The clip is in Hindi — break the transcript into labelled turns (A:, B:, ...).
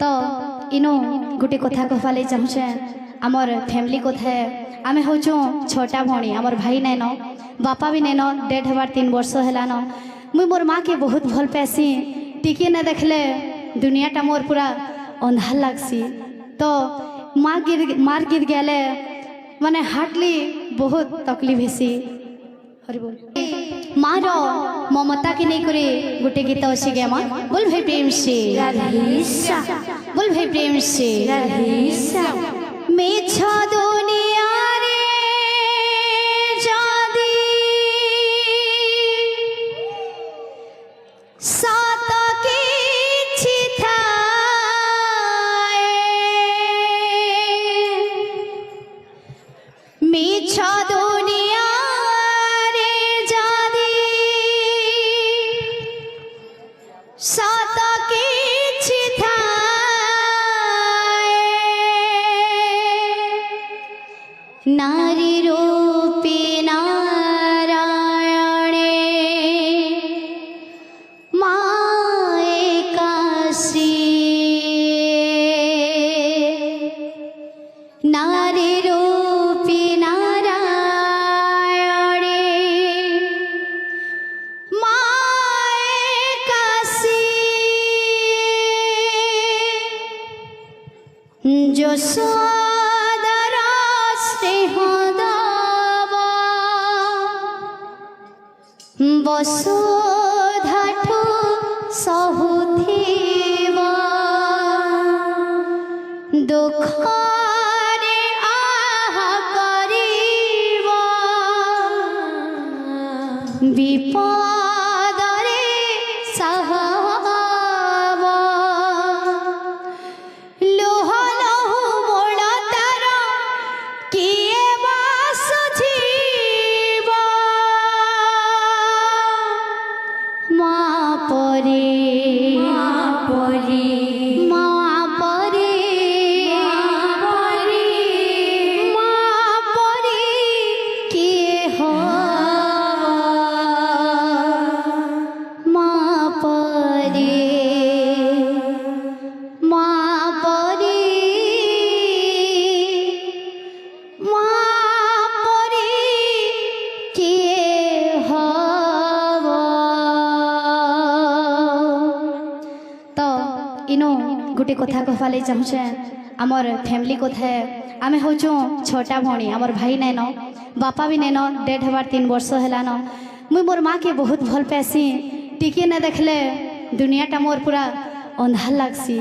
A: तो इनो गोटे कथा कहवाले चाहूचे आमर फैमिली कथा आमे हूँ छोटा भौणी आमर भाई नैन बापा भी नैन डेड हबार 3 वर्ष हेलान मुई मोर माँ के बहुत भल पासी टिके न देखले दुनियाटा मोर पूरा अंधार लगसी। तो मार गिर गले माने हार्टली बहुत तकलीफ हेसी। हरि बोल माँ रो ममता के नहीं करे गोटे गीत अच्छी गे माँ बोल भाई प्रेम से बोल भाई प्रेम से मेछ दुनिया रे जादी सात किछि थाए मेछ दुनिया रे जादी सात किछि नारी रूपी नारायणे माए काशी नारी रूपी नारायणे माए काशी जो बसुधाठु सहुथिवा दुखरे आहा करिवा विपदरे सहावा लोह लोह मोड़ तार किए बासुझिवा माँ परे किए हो माँ परे किए हो। तो इनो गोटे कथा कहवाले चाहूचे आमर फैमिली कथा आमे हूँ छोटा भौणी आमर भाई नैन बापा भी नैन डेड हबार 3 वर्ष हेलान मुई मोर माँ के बहुत भल पासी टिके न देखले दुनियाटा मोर पूरा अंधार लगसी।